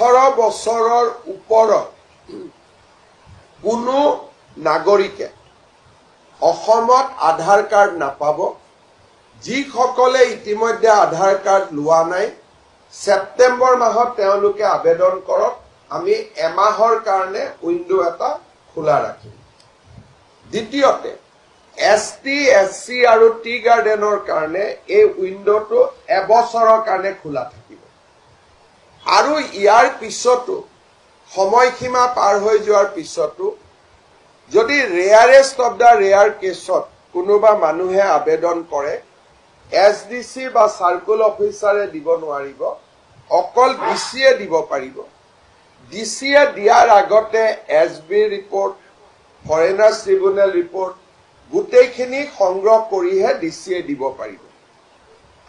18 বছৰৰ ওপৰত কোনো নাগৰিকে অসমত আধাৰ কাৰ্ড নাপাব যিসকলে ইতিমধ্যে আধাৰ কাৰ্ড লোৱা নাই সেপ্টেম্বৰ মাহত তেওঁলোকে আবেদন কৰক আমি এমাহৰ কাৰণে উইন্ডো এটা খোলা ৰাখিম দ্বিতীয়তে এসটি এসসি আৰু টি গাৰ্ডেনৰ কাৰণে এই উইন্ডোটো এবছৰৰ কাৰণে খোলা থাকিব আৰু ইয়াৰ পিছতো সময়সীমা পাৰ হৈ যোৱাৰ পিছতো যদি ৰেয়াৰেষ্ট অফ দা ৰেয়াৰ কেছত কোনোবা মানুহে আবেদন কৰে এসডিসি বা সাৰ্কুল অফিচাৰে দিব নোৱাৰিব অকল ডিসিয়ে দিব পাৰিব ডিসিয়ে দিয়াৰ আগতে SB report foreigners tribunal report গোটেইখিনি সংগ্ৰহ কৰিহে ডিসিয়ে দিব পাৰিব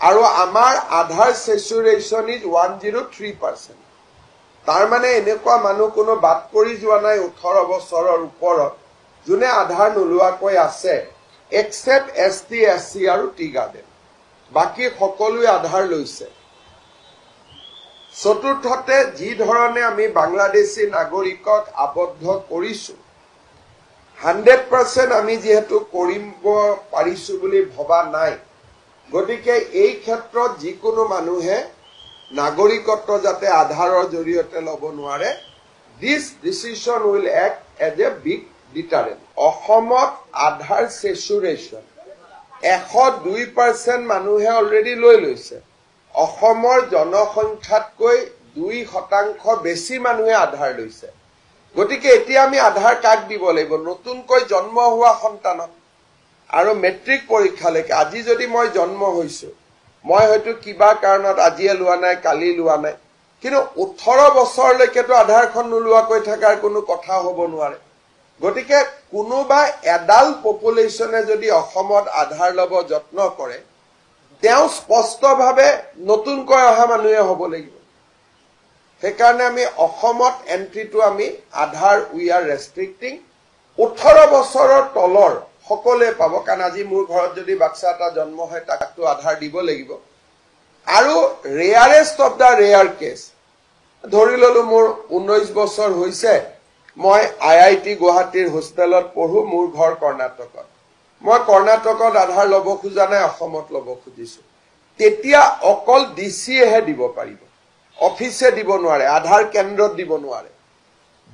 আৰু আমাৰ আধাৰ সেচুৰেশন ইজ 103% তাৰ মানে এনেকুৱা মানুহ কোনো বাদ পৰি যোৱা নাই 18 বছৰৰ ওপৰত যোনে আধাৰ নলোৱাকৈ আছে এক্সেপ্ট এসটি এসসি আৰু টি গাৰ্ডেন বাকি সকলোৱে আধাৰ লৈছে চতুৰ্থতে যি ধৰণে আমি বাংলাদেশী নাগৰিকক আবদ্ধ কৰিছো 100% আমি যেহেতু কৰিব পাৰিছো বুলি ভবা নাই গতিকে এই ক্ষেত্ৰত যিকোনো মানুহে নাগৰিকত্ব যাতে আধাৰৰ জৰিয়তে ল'ব নোৱাৰে this decision will act as a big deterrent অসমত আধাৰ সেচুৰেশন 102% মানুহে অলৰেডি লৈ লৈছে অসমৰ জনসংখ্যাতকৈ 2% বেছি মানুহে আধাৰ লৈছে গতিকে এতিয়া আমি আধাৰ কাৰ্ড দিব লাগিব নতুনকৈ জন্ম হোৱা সন্তানক আৰু মেট্ৰিক পৰীক্ষালৈকে আজি যদি মই জন্ম হৈছো মই হয়তো কিবা কাৰণত আজিয়ে লোৱা নাই কালি লোৱা নাই কিন্তু 18 বছৰলৈকেতো আধাৰখন নোলোৱাকৈ থকাৰ কোনো কথা হ'ব নোৱাৰে গতিকে কোনোবা এডাল পপুলেশনে যদি অসমত আধাৰ ল'ব যত্ন কৰে তেওঁ স্পষ্টভাৱে নতুনকৈ অহা মানুহে হ'ব লাগিব সেইকাৰণে আমি অসমত এন্ট্ৰিটো আমি আধাৰ উই আৰ ৰেষ্ট্ৰিক্টিং 18 বছৰৰ তলৰ সকলোৱে পাব কাৰণ আজি মোৰ ঘৰত যদি বাচ্চা এটা জন্ম হয় তাকটো আধাৰ দিব লাগিব আৰু rarest of the rare case ধৰি ললো মোৰ 19 বছৰ হৈছে মই আইআইটি গুৱাহাটীৰ হোষ্টেলত পঢ়ো মোৰ ঘৰ কৰ্ণাটকত মই কৰ্ণাটকত আধাৰ ল'ব খোজা নাই অসমত ল'ব খুজিছো তেতিয়া অকল ডিসিয়ে দিব পাৰিব অফিসে দিব নোৱাৰে আধাৰ কেন্দ্ৰত দিব নোৱাৰে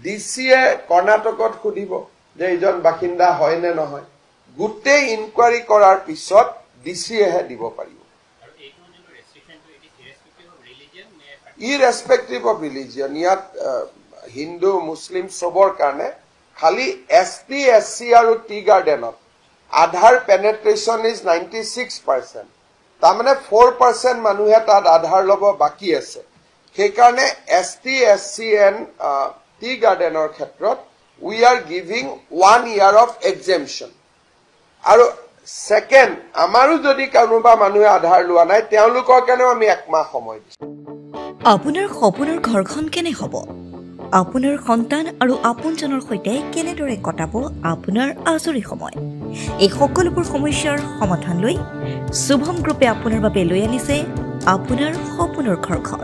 ডিসিয়ে কৰ্ণাটকত খুদিব যে এজন বাসিন্দা হয় নে নহয় গুটেই ইনকুৱাৰি কৰাৰ পিছত ডিসিয়ে দিব পাৰিব irrespective of religion ইয়াত হিন্দু মুসলিম সবৰ কাৰণে খালি এসটি এসসি আৰু টি গাৰ্ডেনত আধাৰ পেনেট্ৰেশন ইজ 96% তাৰ মানে 4% মানুহে তাত আধাৰ ল'ব বাকি আছে সেই কাৰণে এসটি এসসি এণ্ড টি গাৰ্ডেনৰ ক্ষেত্ৰত we are giving 1 year of exemption আৰু সেকেন্ড আমাৰো যদি কোনোবা মানুহে আধাৰ লোৱা নাই তেওঁলোকৰ কাৰণে আমি এক মাহ সময় দিছো আপোনাৰ সপোনৰ ঘৰখন কেনে হ'ব আপোনাৰ সন্তান আৰু আপোনজনৰ সৈতে কেনেদৰে কটাব আপোনাৰ আজৰি সময় এই সকলোবোৰ সমস্যাৰ সমাধান লৈ শুভম গ্ৰুপে আপোনাৰ বাবে লৈ আনিছে আপোনাৰ সপোনৰ ঘৰখন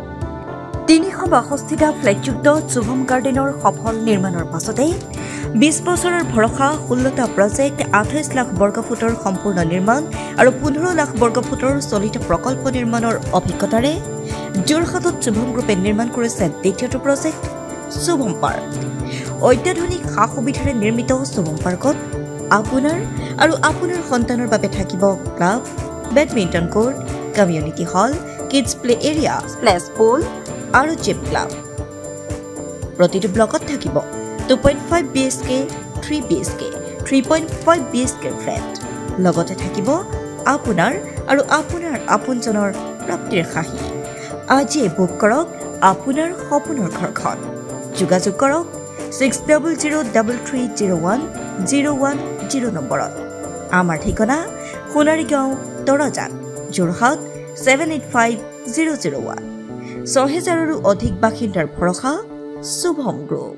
362টা ফ্লেটযুক্ত শুভম গাৰ্ডেনৰ সফল নিৰ্মাণৰ পাছতে 20 বছৰৰ ভৰসা 16টা প্ৰজেক্ট 28 লাখ বৰ্গফুটৰ সম্পূৰ্ণ নিৰ্মাণ আৰু 15 লাখ বৰ্গফুটৰ চলিত প্ৰকল্প নিৰ্মাণৰ অভিজ্ঞতাৰে যোৰহাটত শুভম গ্ৰুপে নিৰ্মাণ কৰিছে দ্বিতীয়টো প্ৰজেক্ট শুভম পাৰ্ক অত্যাধুনিক সা-সুবিধাৰে নিৰ্মিত শুভম পাৰ্কত আপোনাৰ আৰু আপোনাৰ সন্তানৰ বাবে থাকিব club badminton court community hall kids play area splash pool আৰু জিম ক্লাব প্ৰতিটো ব্লকত থাকিব 2.5 BHK 3 BHK 3.5 BHK ফ্লেট লগতে থাকিব আপোনাৰ আৰু আপোনাৰ আপোনজনৰ প্ৰাপ্তিৰ খাহি আজি বুক কৰক আপোনাৰ সপোনৰ ঘৰখন যোগাযোগ কৰক 60030101 নম্বৰত আমাৰ ঠিকনা সোণাৰীগাঁও তৰজান যোৰহাট 785001 6000ৰো অধিক বাসিন্দাৰ ভৰসা শুভম গ্ৰুপ